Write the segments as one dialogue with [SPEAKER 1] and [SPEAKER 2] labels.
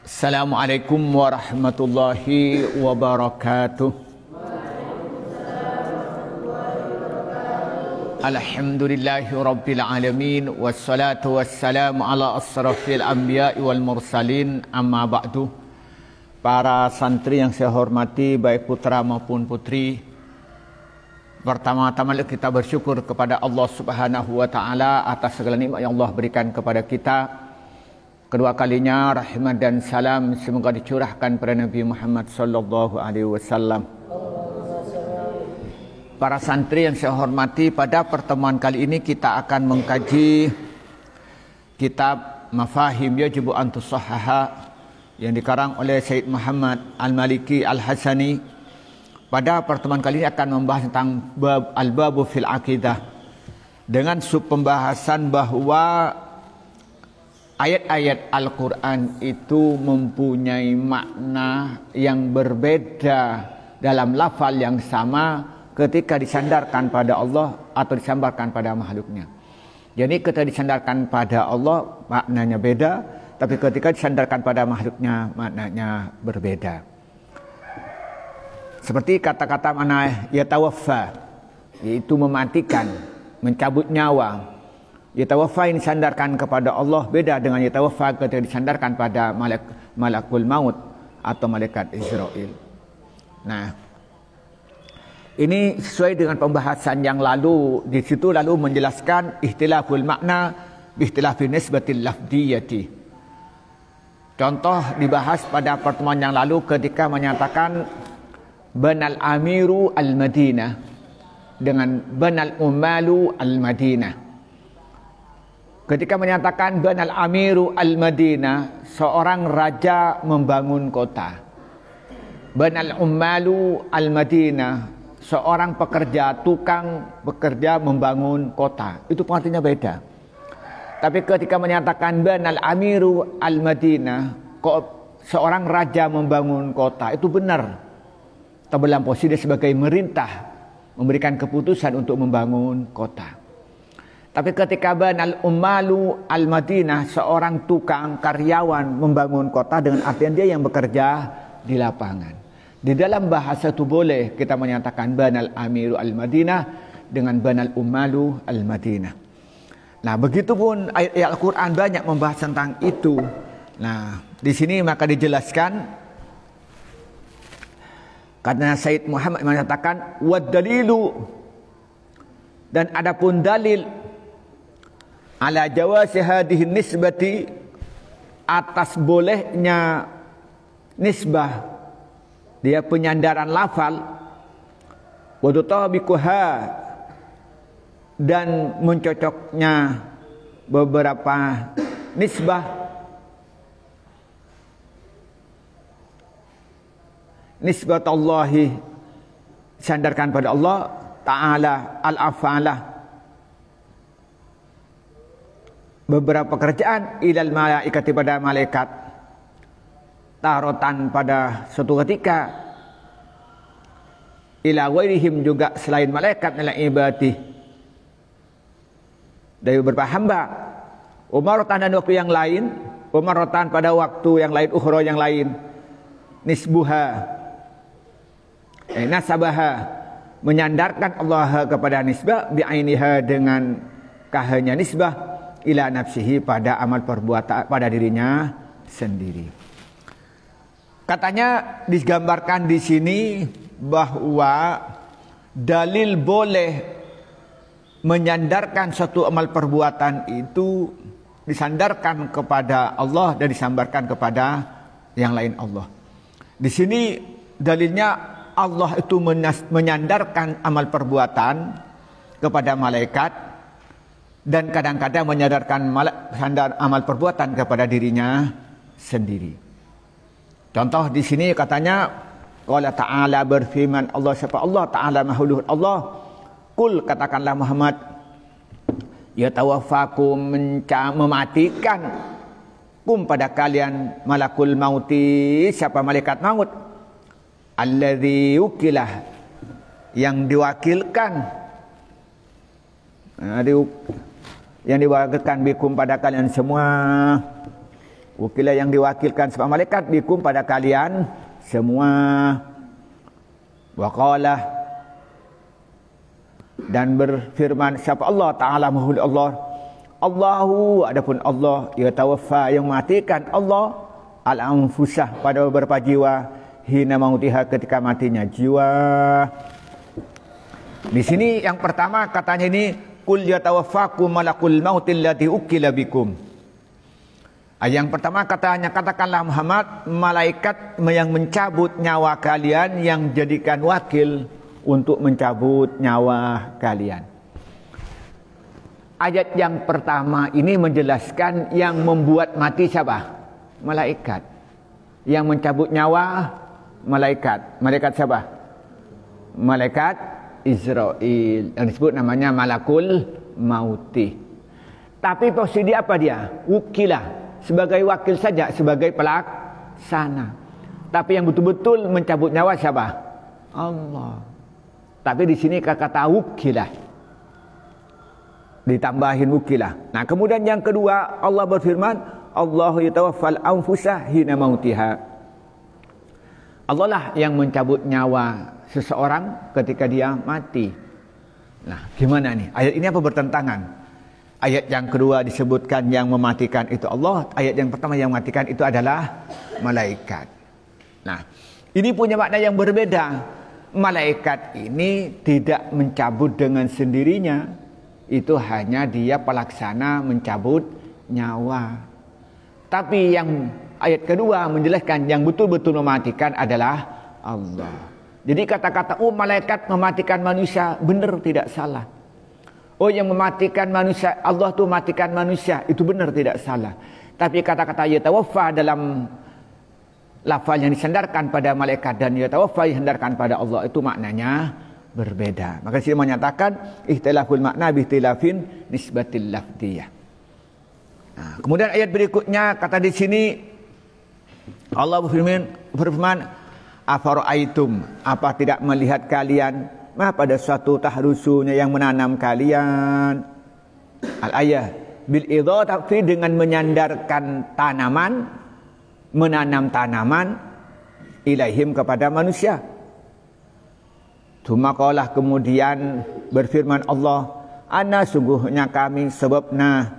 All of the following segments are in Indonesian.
[SPEAKER 1] Assalamualaikum warahmatullahi wabarakatuh. Alhamdulillahi rabbil alamin. Wassalatu wassalamu ala asrafil anbiya'i wal mursalin. Amma ba'du. Para santri yang saya hormati, baik putra maupun putri, pertama-tama kita bersyukur kepada Allah Subhanahu wa taala atas segala nikmat yang Allah berikan kepada kita. Kedua kalinya rahmat dan salam semoga dicurahkan pada Nabi Muhammad sallallahu alaihi wasallam. Para santri yang saya hormati, pada pertemuan kali ini kita akan mengkaji kitab Mafahim Yajibu an Tusahhaha yang dikarang oleh Sayyid Muhammad Al-Maliki Al-Hasani. Pada pertemuan kali ini akan membahas tentang Al-Babu fil Aqidah dengan sub pembahasan bahwa ayat-ayat Al-Quran itu mempunyai makna yang berbeda dalam lafal yang sama ketika disandarkan pada Allah atau disambarkan pada makhluknya. Jadi ketika disandarkan pada Allah maknanya beda, tapi ketika disandarkan pada makhluknya maknanya berbeda. Seperti kata-kata mana yatawaffa, yaitu mematikan, mencabut nyawa. Yatawaffa yang disandarkan kepada Allah beda dengan yatawaffa ketika disandarkan pada malakul maut atau malaikat Israel. Nah, ini sesuai dengan pembahasan yang lalu. Di situ lalu menjelaskan ihtilaful makna biihtilafin nisbatil lafdiyati. Contoh dibahas pada pertemuan yang lalu ketika menyatakan banal amiru al-Madinah dengan banal umalu al-Madinah. Ketika menyatakan banal amiru al-Madinah, seorang raja membangun kota. Banal ummalu al-Madinah, seorang pekerja, tukang bekerja membangun kota. Itu artinya beda. Tapi ketika menyatakan banal amiru al-Madinah, seorang raja membangun kota, itu benar. Dalam posisi dia sebagai merintah, memberikan keputusan untuk membangun kota. Tapi ketika banal ummalu al-Madinah, seorang tukang karyawan membangun kota dengan artian dia yang bekerja di lapangan. Di dalam bahasa itu boleh kita menyatakan banal amiru al-Madinah dengan banal ummalu al-Madinah. Nah, begitupun ayat Al-Quran banyak membahas tentang itu. Nah, di sini maka dijelaskan karena Sayyid Muhammad menyatakan wad dalilu, dan adapun dalil ala jawasi hadhihi nisbati, atas bolehnya nisbah, dia penyandaran lafal, wa tutabiquha, dan mencocoknya beberapa nisbah, nisbatullahi sandarkan pada Allah Ta'ala al-afalah, beberapa pekerjaan ilal malaikati pada malaikat, tarotan pada suatu ketika, ila ghairihim juga selain malaikat, ila ibadih dari beberapa hamba, umaratan dan waktu yang lain, umaratan pada waktu yang lain, ukhra yang lain, nisbuha nasabaha, menyandarkan Allah kepada nisbah, bi'ainiha dengan kahanya nisbah, ila nafsihi pada amal perbuatan pada dirinya sendiri. Katanya digambarkan di sini bahwa dalil boleh menyandarkan satu amal perbuatan itu disandarkan kepada Allah dan disambarkan kepada yang lain Allah. Di sini dalilnya Allah itu menyandarkan amal perbuatan kepada malaikat, dan kadang-kadang menyadarkan sandar amal perbuatan kepada dirinya sendiri. Contoh di sini katanya Allah Ta'ala berfirman, Allah siapa Allah Ta'ala mahuluh Allah, kul katakanlah Muhammad, yatawaffakum mematikan kum pada kalian malakul mauti, siapa malaikat maut, alladzi ukilah, yang diwakilkan, yang diwakilkan bikum pada kalian semua, Wukilah yang diwakilkan sebab malaikat bikum pada kalian semua. Wa qala, dan berfirman siapa Allah Ta'ala mahul Allah, Allahu, adapun Allah yatawaffa yang mematikan, Allah al-anfusah pada beberapa jiwa, hina mautiha ketika matinya jiwa. Di sini yang pertama katanya ini kul yatawaffakum malakul mautil ladzi ukila bikum. Yang pertama katanya, katakanlah Muhammad, malaikat yang mencabut nyawa kalian, yang jadikan wakil untuk mencabut nyawa kalian. Ayat yang pertama ini menjelaskan yang membuat mati siapa? Malaikat. Yang mencabut nyawa malaikat. Malaikat siapa? Malaikat Israel, yang disebut namanya malakul mauti. Tapi posisi apa dia? Wukilah, sebagai wakil saja, sebagai pelaksana. Tapi yang betul-betul mencabut nyawa siapa? Allah. Tapi di sini kata wukilah, ditambahin wukilah. Nah, kemudian yang kedua Allah berfirman, Allahu yatawaffal anfusa hina mautiha. Allah lah yang mencabut nyawa seseorang ketika dia mati. Nah, gimana nih? Ayat ini apa bertentangan? Ayat yang kedua disebutkan yang mematikan itu Allah. Ayat yang pertama yang mematikan itu adalah malaikat. Nah, ini punya makna yang berbeda. Malaikat ini tidak mencabut dengan sendirinya. Itu hanya dia pelaksana mencabut nyawa. Tapi yang ayat kedua menjelaskan yang betul-betul mematikan adalah Allah. Jadi kata-kata malaikat mematikan manusia, benar tidak salah. Yang mematikan manusia, Allah tu matikan manusia, itu benar tidak salah. Tapi kata-kata yatawaffa dalam lafal yang disandarkan pada malaikat dan yatawaffa yang disandarkan pada Allah, itu maknanya berbeda. Maka sini menyatakan ikhtilaful makna bi ikhtilafin nisbatil lafdiyah. Nah, kemudian ayat berikutnya kata di sini Allah berfirman, afara'aitum, apa tidak melihat kalian pada suatu tahrusunya yang menanam kalian. Al-ayah bil idhati, dengan menyandarkan tanaman, menanam tanaman ilaihim kepada manusia. Cuma kaulah kemudian berfirman Allah, ana sungguhnya kami sebabna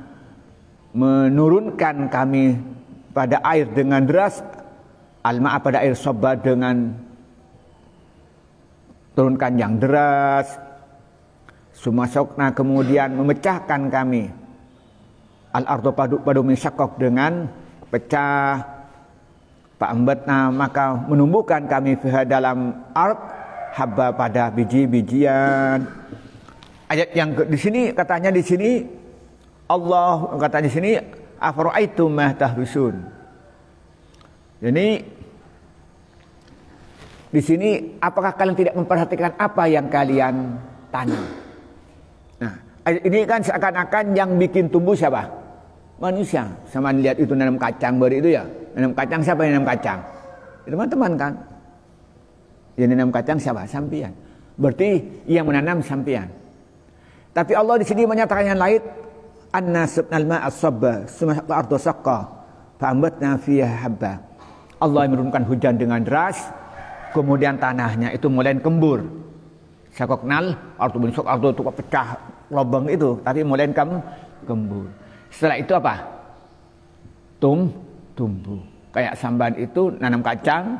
[SPEAKER 1] menurunkan kami pada air dengan deras, al-ma'a pada air sabba dengan turunkan yang deras, sumasokna kemudian memecahkan kami, al-ardu padu misyakok dengan pecah, fa'ambatna maka menumbuhkan kami fiha dalam ard habba pada biji-bijian. Ayat yang di sini katanya di sini Allah kata di sini afara'aitum ma tahrusun. Jadi di sini apakah kalian tidak memperhatikan apa yang kalian tanam? Nah, ini kan seakan-akan yang bikin tumbuh siapa? Manusia. Sama lihat itu nanam kacang baru itu ya. Nanam kacang, siapa yang nanam kacang? Teman-teman kan. Yang nanam kacang siapa? Sampian. Berarti yang menanam sampian. Tapi Allah di sini menyatakan yang lain, anna subnal ma'a sabba summa al-ardu saqqa fa ambatna fiha habba. Allah menurunkan hujan dengan deras, kemudian tanahnya itu mulai kembur. Sakoknal artu bentuk artu itu pecah lubang itu, tapi mulai kembur. Setelah itu apa? Tumbuh. Kayak samban itu nanam kacang,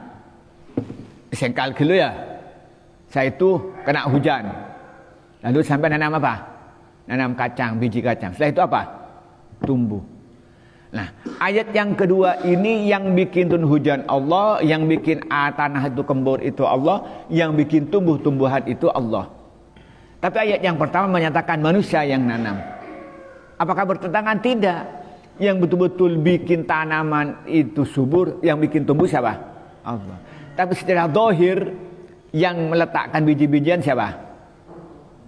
[SPEAKER 1] sengkal dulu ya. Saya itu kena hujan. Lalu sampai nanam apa? Nanam kacang, biji kacang. Setelah itu apa? Tumbuh. Nah, ayat yang kedua ini yang bikin turun hujan Allah, yang bikin tanah itu kembur itu Allah, yang bikin tumbuh-tumbuhan itu Allah. Tapi ayat yang pertama menyatakan manusia yang nanam. Apakah bertentangan? Tidak. Yang betul-betul bikin tanaman itu subur, yang bikin tumbuh siapa? Allah. Tapi secara zahir yang meletakkan biji-bijian siapa?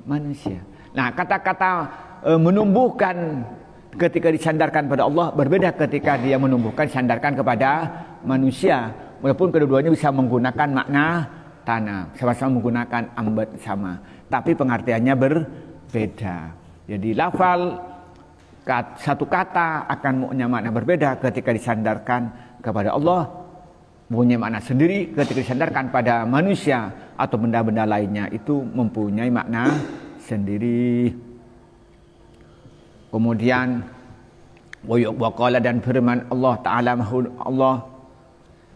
[SPEAKER 1] Manusia. Nah, kata-kata menumbuhkan ketika disandarkan pada Allah berbeda ketika dia menumbuhkan sandarkan kepada manusia. Walaupun kedua-duanya bisa menggunakan makna tanah, sama-sama menggunakan ambat sama, tapi pengertiannya berbeda. Jadi lafal satu kata akan punya makna berbeda ketika disandarkan kepada Allah, punya makna sendiri ketika disandarkan pada manusia atau benda-benda lainnya, itu mempunyai makna sendiri. Kemudian waqala, dan firman Allah Ta'ala, Allah,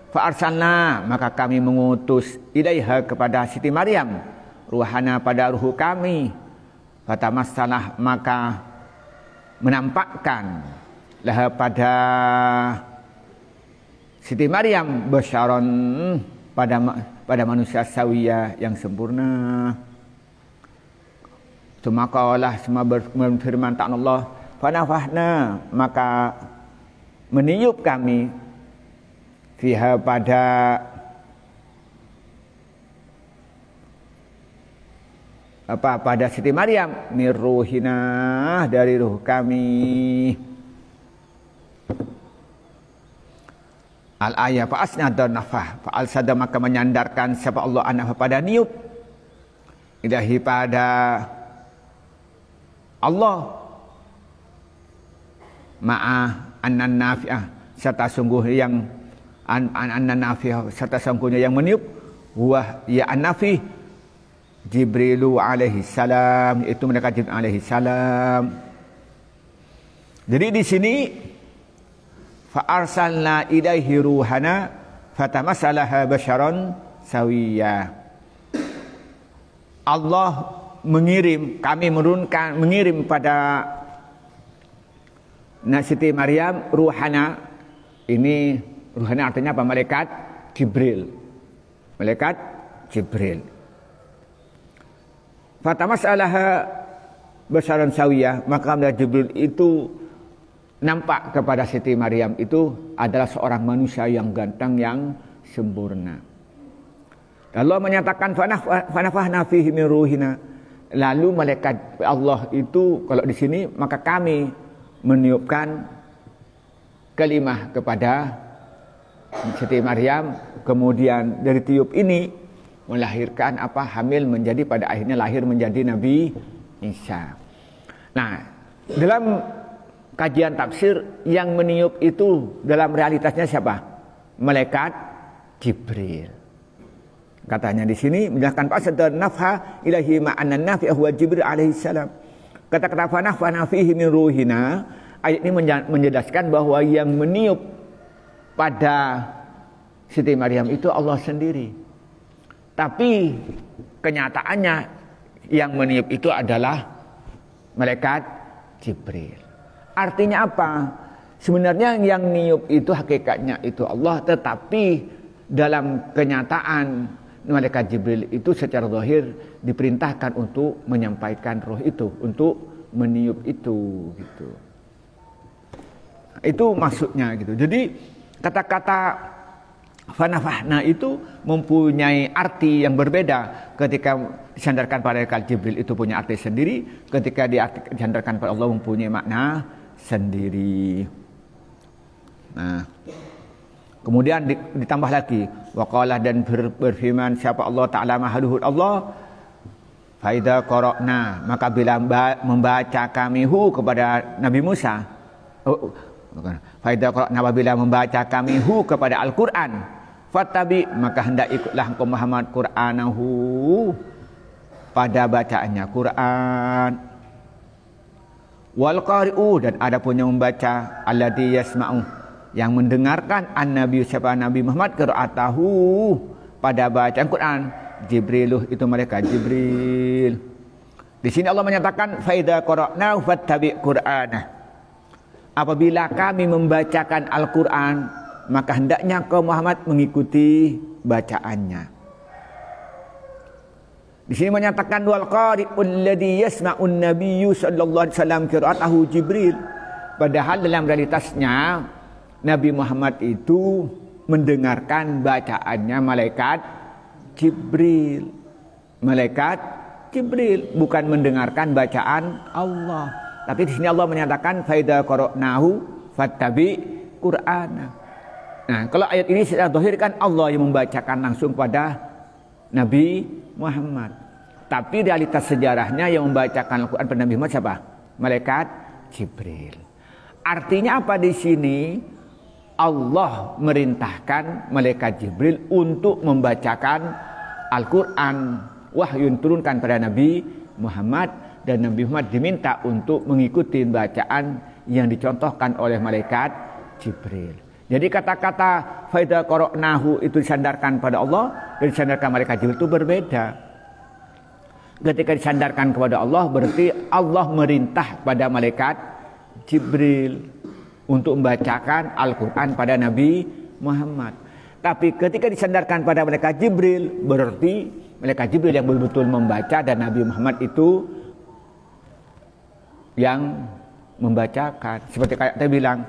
[SPEAKER 1] fa'arsalna, maka kami mengutus ilaiha, kepada Siti Maryam, ruhana, pada ruh kami, fatamassalah, maka menampakkan lah pada Siti Maryam basyaron, pada manusia sawiyah, yang sempurna. Makalah semua berfirman ta'ala Allah, fanafahna, maka meniup kami fiha, pada Siti Maryam, miruhina, dari ruh kami. Al-ayah fa'asnada nafah, fa'alsada, maka menyandarkan siapa Allah anafah, pada niup, ilahi, pada Allah, ma'ah annan nafi'ah, serta sungguh yang annan nafi'ah, serta sungguhnya yang meniup, wah ya an-nafi, Jibrilu alaihi salam, itu mereka Jibril alaihi salam. Jadi di sini fa arsalna ilaihi ruhana fatamassalaha basyaron sawiyya. Allah mengirim, kami mengirim pada Siti Maryam ruhana. Ini ruhana artinya apa? Malaikat Jibril. Malaikat Jibril. Fatamassalaha basyaron sawiyah, maka malaikat Jibril itu nampak kepada Siti Maryam itu adalah seorang manusia yang ganteng, yang sempurna. Allah menyatakan fanafahna fihi min ruhina. Lalu malaikat Allah itu, kalau di sini, maka kami meniupkan kalimah kepada Siti Maryam, kemudian dari tiup ini melahirkan apa? Hamil, menjadi, pada akhirnya lahir menjadi Nabi Isa. Nah, dalam kajian tafsir, yang meniup itu dalam realitasnya siapa? Malaikat Jibril. Katanya di sini menjelaskan pasal nafha ilahi ma'anna nafi'ah wa Jibril alaihi salam. Kata-kata fanafana fihi min ruhina, ayat ini menjelaskan bahwa yang meniup pada Siti Maryam itu Allah sendiri. Tapi kenyataannya yang meniup itu adalah malaikat Jibril. Artinya apa? Sebenarnya yang niup itu hakikatnya itu Allah, tetapi dalam kenyataan malaikat Jibril itu secara zahir diperintahkan untuk menyampaikan roh itu, untuk meniup itu, gitu. Itu maksudnya gitu. Jadi kata-kata fanafahna itu mempunyai arti yang berbeda. Ketika disandarkan pada malaikat Jibril itu punya arti sendiri, ketika disandarkan pada Allah mempunyai makna sendiri. Nah, kemudian ditambah lagi, waqalah, dan berfirman siapa Allah Ta'ala Maha Luhur Allah, faida qara'na, maka bila membaca kami kepada Nabi Musa, faida qara'na, apabila membaca kami kepada Al-Quran, fattabi, maka hendak ikutlah engkau Muhammad Qur'anahu, pada bacaannya Quran. Wal qari'u, dan ada pun yang membaca, alladzi yasma'u, yang mendengarkan an-nabi, siapa Nabi Muhammad, qira'atahu, pada bacaan Quran, Jibriluh, itu malaikat Jibril. Di sini Allah menyatakan fa idza qara'nahu fattabi' qur'ana, apabila kami membacakan Al-Quran, maka hendaknya kau Muhammad mengikuti bacaannya. Di sini menyatakan wal qari'ul ladzi yasma'un nabiyyu sallallahu alaihi wasallam qira'atahu Jibril. Padahal dalam realitasnya Nabi Muhammad itu mendengarkan bacaannya malaikat Jibril. Malaikat Jibril, bukan mendengarkan bacaan Allah. Tapi di sini Allah menyatakan faida qara'nahu fattabi Qur'ana. Nah, kalau ayat ini secara zahir kan Allah yang membacakan langsung pada Nabi Muhammad. Tapi realitas sejarahnya yang membacakan Al-Quran pada Nabi Muhammad siapa? Malaikat Jibril. Artinya apa di sini? Allah merintahkan malaikat Jibril untuk membacakan Al-Quran, wahyu yang turunkan pada Nabi Muhammad, dan Nabi Muhammad diminta untuk mengikuti bacaan yang dicontohkan oleh malaikat Jibril. Jadi kata-kata faida qara'nahu itu disandarkan pada Allah dan disandarkan malaikat Jibril itu berbeda. Ketika disandarkan kepada Allah berarti Allah merintah pada malaikat Jibril untuk membacakan Al-Quran pada Nabi Muhammad. Tapi ketika disandarkan pada malaikat Jibril berarti malaikat Jibril yang betul-betul membaca dan Nabi Muhammad itu yang membacakan. Seperti kayak saya bilang,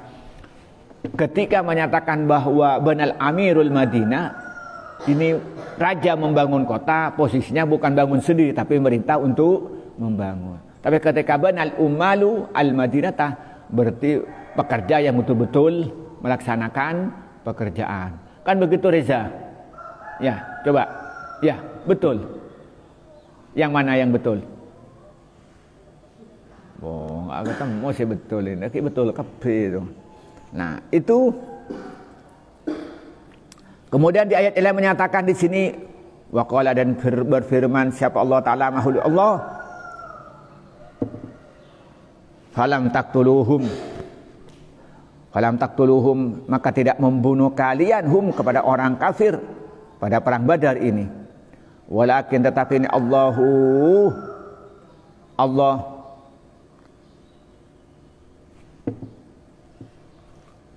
[SPEAKER 1] ketika menyatakan bahwa Banal Amirul Madinah, ini raja membangun kota, posisinya bukan bangun sendiri tapi merintah untuk membangun. Tapi ketika Banal Ummalu Al Madinah berarti pekerja yang betul-betul melaksanakan pekerjaan. Kan begitu Reza? Ya, coba. Ya, betul. Yang mana yang betul? Oh, nggak ketemu sih betul ini. Betul kape itu. Nah, itu kemudian di ayat lain menyatakan di sini waqala, dan berfirman siapa Allah Ta'ala makhluk Allah, falam taktuluhum, maka tidak membunuh kalian hum kepada orang kafir pada perang Badar ini. Walakin tetapi ini Allah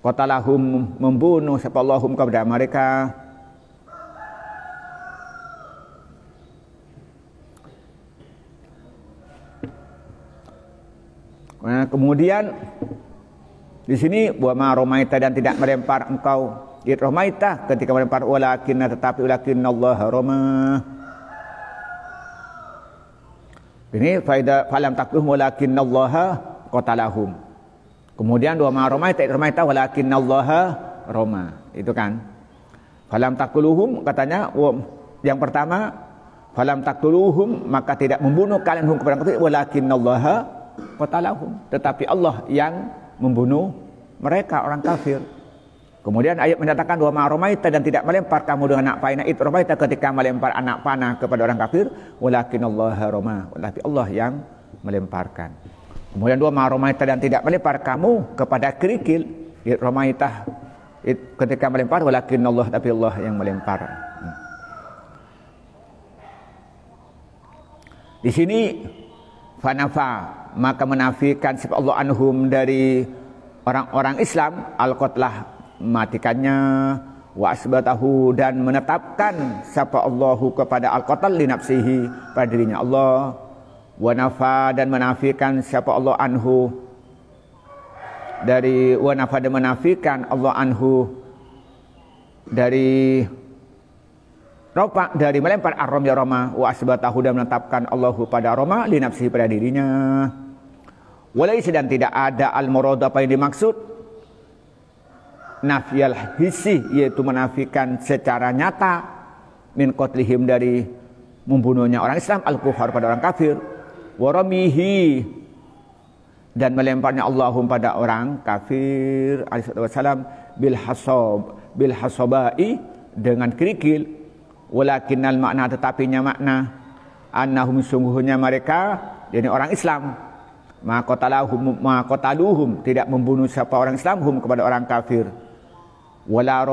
[SPEAKER 1] qatalahum, membunuh siapa Allahum kepada mereka. Nah, kemudian di sini wa ma romaita, dan tidak melempar engkau id romaita ketika melempar, walakinna tetapi walakinnallaha roma. Ini faedah falam takluhum walakinnallaha qatalahum. Kemudian wa ma romaita id romaita walakinnallaha roma. Itu kan. Falam takluhum katanya yang pertama falam takluhum, maka tidak membunuh kalian hum kepada kafir, walakinnallaha qatalahum, tetapi Allah yang membunuh mereka orang kafir. Kemudian ayat menyatakan wa ma romaita, dan tidak melempar kamu dengan anak panah id romaita ketika melempar anak panah kepada orang kafir, walakinallaha roma, tetapi Allah yang melemparkan. Kemudian wa ma romaita, dan tidak melempar kamu kepada kerikil id romaita ketika melempar, walakinallah, tapi Allah yang melempar. Di sini fanafa, maka menafikan sifat Allah anhum dari orang-orang Islam, al-qatlah, matikannya, wa asbatahu, dan menetapkan sifat Allahu kepada al-qatl li nafsihi, pada dirinya Allah, wa nafa, dan menafikan sifat Allah anhu dari wa nafa, dan menafikan Allah anhu dari ropa, dari melempar ar-rom ya roma, wa asbatahu, dan menetapkan Allahu pada roma li nafsihi, pada dirinya. Walaisi, dan tidak ada al-murad, apa yang dimaksud nafyal hissi, yaitu menafikan secara nyata min qatlihim, dari membunuhnya orang Islam al-kufar pada orang kafir, wa ramihi, dan melemparnya Allahum pada orang kafir alaihi wasallam bil hasabai, dengan kerikil. Walakinnal makna, tetapinya makna annahum, sungguhnya mereka, jadi orang Islam, ma qataluhum, tidak membunuh siapa orang Islam hum kepada orang kafir, wala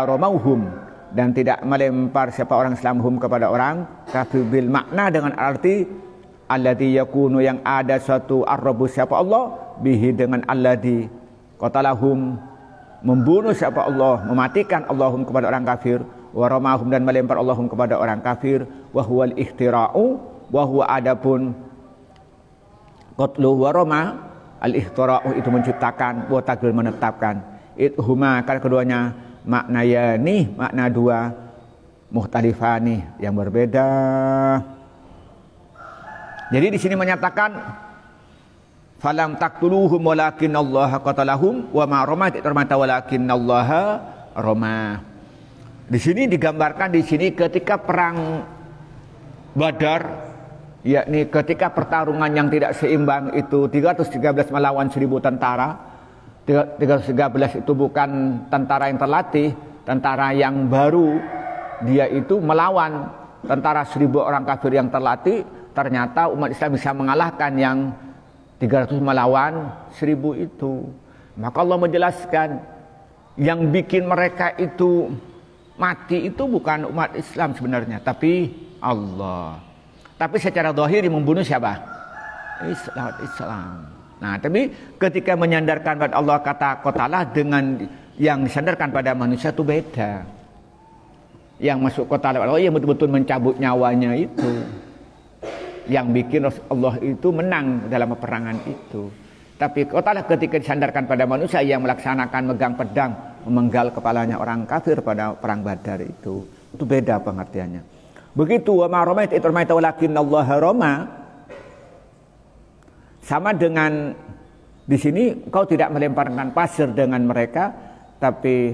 [SPEAKER 1] romauhum, dan tidak melempar siapa orang Islam hum kepada orang kafir, bil makna, dengan arti alladzi yakunu, yang ada suatu ar-rabu siapa Allah, bihi, dengan alladzi qatalahum, membunuh siapa Allah, mematikan Allahum kepada orang kafir, wa romahum, dan melempar Allahum kepada orang kafir, wa huwal ikhtira'u, wa huwa, adapun qatlu wa roma, al-ikhtira'u itu menciptakan, wa taqdir menetapkan, huma, karena keduanya makna yani, makna dua, mukhtalifani, yang berbeda. Jadi di sini menyatakan falam taqtuluhum walakinallaha qatalahum wa ma romaita walakinallaha roma. Di sini digambarkan di sini ketika perang Badar, yakni ketika pertarungan yang tidak seimbang itu 313 melawan 1000 tentara, 313 itu bukan tentara yang terlatih, tentara yang baru. Dia itu melawan tentara 1000 orang kafir yang terlatih. Ternyata umat Islam bisa mengalahkan yang 300 melawan 1000 itu. Maka Allah menjelaskan yang bikin mereka itu mati itu bukan umat Islam sebenarnya, tapi Allah. Tapi secara zahir membunuh siapa? Islam. Nah, tapi ketika menyandarkan pada Allah kata qatalah dengan yang disandarkan pada manusia itu beda. Yang masuk qatalah Allah yang betul-betul mencabut nyawanya itu. Yang bikin Allah itu menang dalam peperangan itu. Tapi qatalah ketika disandarkan pada manusia yang melaksanakan megang pedang, memenggal kepalanya orang kafir pada perang Badar itu beda pengertiannya. Begitu wa ma ramaita idh ramaita walakinnallaha rama. Sama dengan di sini kau tidak melemparkan pasir dengan mereka, tapi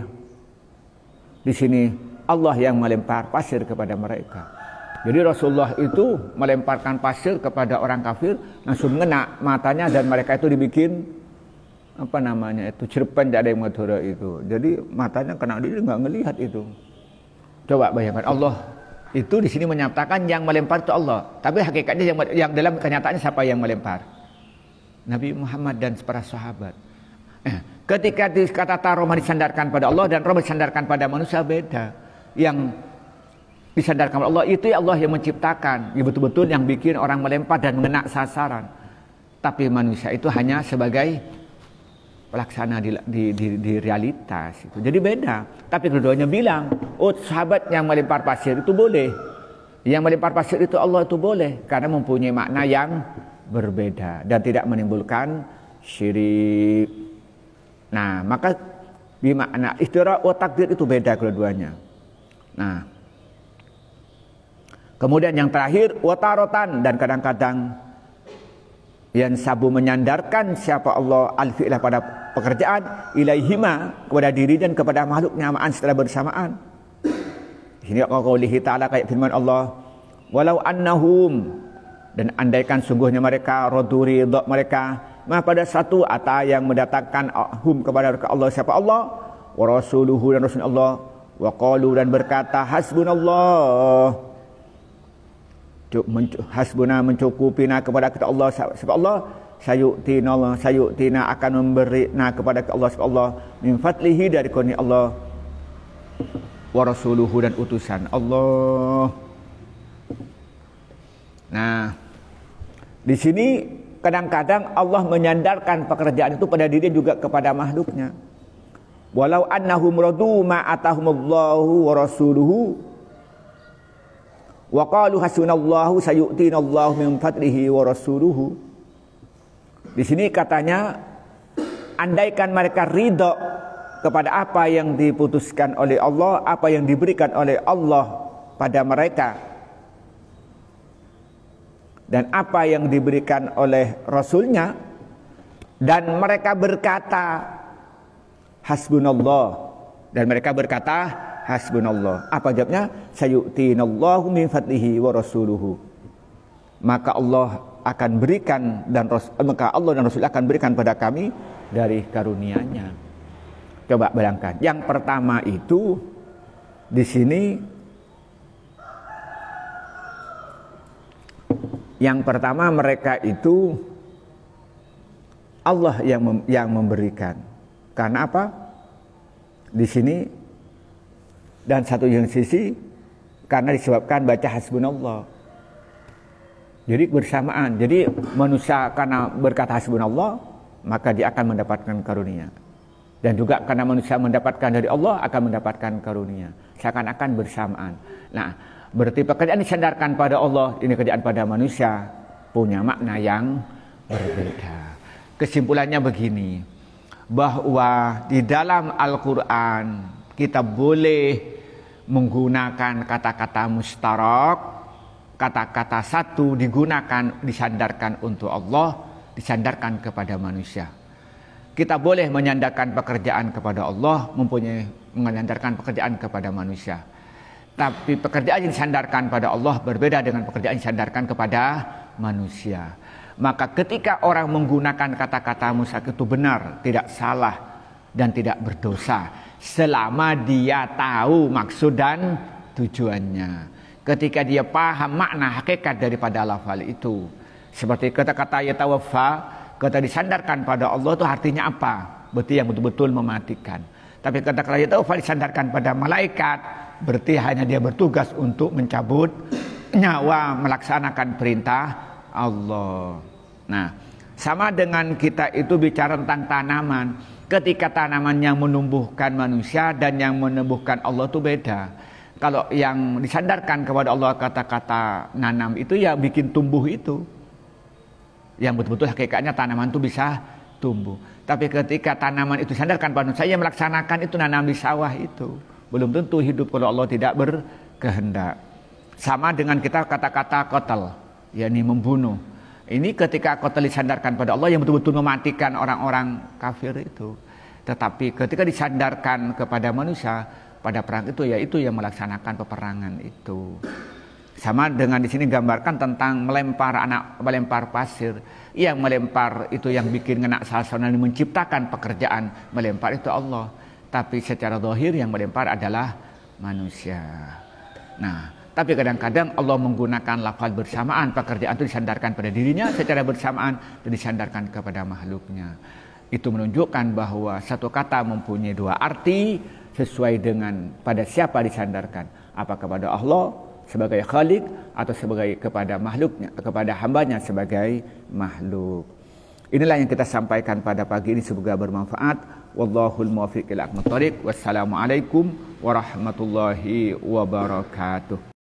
[SPEAKER 1] di sini Allah yang melempar pasir kepada mereka. Jadi Rasulullah itu melemparkan pasir kepada orang kafir, langsung ngena matanya dan mereka itu dibikin apa namanya itu cerpen, tidak ada yang Madura itu. Jadi matanya kena, dia nggak ngelihat itu. Coba bayangkan, Allah itu di sini menyatakan yang melempar itu Allah, tapi hakikatnya yang dalam kenyataannya siapa yang melempar? Nabi Muhammad dan para sahabat. Ketika kata Roma disandarkan pada Allah dan Roma disandarkan pada manusia beda. Yang disandarkan pada Allah itu Allah yang menciptakan, ya betul-betul yang bikin orang melempar dan mengena sasaran. Tapi manusia itu hanya sebagai pelaksana di realitas itu. Jadi beda. Tapi keduanya bilang, oh sahabat yang melempar pasir itu boleh. Yang melempar pasir itu Allah itu boleh karena mempunyai makna yang berbeda dan tidak menimbulkan syirik. Nah, maka bimakna istira wa takdir itu beda kedua-duanya. Nah, kemudian yang terakhir watarotan, dan kadang-kadang yang sabu menyandarkan siapa Allah al-fi'lah pada pekerjaan ilaihima kepada diri dan kepada makhluknya ma'an setelah bersamaan. Di sini qaulihi ta'ala kayak firman Allah, walau annahum, dan andaikan sungguhnya mereka raduri ridha mereka pada satu ata yang mendatangkan hum kepada Allah siapa Allah wa rasuluhu dan rasul Allah wa qalu dan berkata hasbunallah, hasbuna mencukupina kepada kita Allah siapa Allah, sayu'tina akan memberinya kepada Allah siapa Allah min fadlihi dari karunia Allah wa rasuluhu dan utusan Allah. Nah, di sini kadang-kadang Allah menyandarkan pekerjaan itu pada diri juga kepada makhluknya. Walau annahum radu ma atahumullahu wa rasuluhu wa qalu hasbunallahu sayu'tinallahu min fadlihi wa rasuluhu. Di sini katanya andaikan mereka ridha kepada apa yang diputuskan oleh Allah, apa yang diberikan oleh Allah pada mereka, dan apa yang diberikan oleh Rasulnya, dan mereka berkata hasbunallah, dan mereka berkata hasbunallah. Apa jawabnya? Sayu'tinallahu min fadlihi wa rasuluhu. Maka Allah akan berikan maka Allah dan Rasul akan berikan pada kami dari karunia-Nya. Coba bayangkan. Yang pertama itu di sini, yang pertama mereka itu Allah yang memberikan. Karena apa? Di sini dan satu yang sisi karena disebabkan baca hasbunallah. Jadi bersamaan. Jadi manusia karena berkata hasbunallah maka dia akan mendapatkan karunia. Dan juga karena manusia mendapatkan dari Allah akan mendapatkan karunia. Seakan-akan bersamaan. Nah, berarti pekerjaan disandarkan pada Allah, ini kerjaan pada manusia, punya makna yang berbeda. Kesimpulannya begini, bahwa di dalam Al-Quran kita boleh menggunakan kata-kata mustarak, kata-kata satu digunakan, disandarkan untuk Allah, disandarkan kepada manusia. Kita boleh menyandarkan pekerjaan kepada Allah, menyandarkan pekerjaan kepada manusia. Tapi pekerjaan yang disandarkan pada Allah berbeda dengan pekerjaan yang disandarkan kepada manusia. Maka ketika orang menggunakan kata-kata musyrik itu benar, tidak salah dan tidak berdosa selama dia tahu maksud dan tujuannya. Ketika dia paham makna hakikat daripada lafal itu. Seperti kata-kata yatawaffa, kata disandarkan pada Allah itu artinya apa? Berarti yang betul-betul mematikan. Tapi kata-kata yatawaffa disandarkan pada malaikat, berarti hanya dia bertugas untuk mencabut nyawa, melaksanakan perintah Allah. Nah, sama dengan kita itu bicara tentang tanaman. Ketika tanaman yang menumbuhkan manusia dan yang menumbuhkan Allah itu beda. Kalau yang disandarkan kepada Allah kata-kata nanam itu ya bikin tumbuh itu. Yang betul-betul hakikatnya tanaman itu bisa tumbuh. Tapi ketika tanaman itu disandarkan pada manusia, yang melaksanakan itu nanam di sawah itu. Belum tentu hidup kalau Allah tidak berkehendak. Sama dengan kita kata-kata qatl, yakni membunuh. Ini ketika qatl disandarkan pada Allah yang betul-betul mematikan orang-orang kafir itu. Tetapi ketika disandarkan kepada manusia pada perang itu, ya itu yang melaksanakan peperangan itu. Sama dengan di sini gambarkan tentang melempar pasir. Yang melempar itu yang bikin ngena sasaran, menciptakan pekerjaan melempar itu Allah. Tapi secara zahir yang melempar adalah manusia. Nah, tapi kadang-kadang Allah menggunakan lafaz bersamaan, pekerjaan itu disandarkan pada dirinya secara bersamaan dan disandarkan kepada makhluknya. Itu menunjukkan bahwa satu kata mempunyai dua arti sesuai dengan pada siapa disandarkan. Apa kepada Allah sebagai Khalik atau sebagai kepada makhluknya, kepada hambanya sebagai makhluk. Inilah yang kita sampaikan pada pagi ini, semoga bermanfaat. Wallahul muwaffiq ila aqwamit thoriq. Wassalamualaikum warahmatullahi wabarakatuh.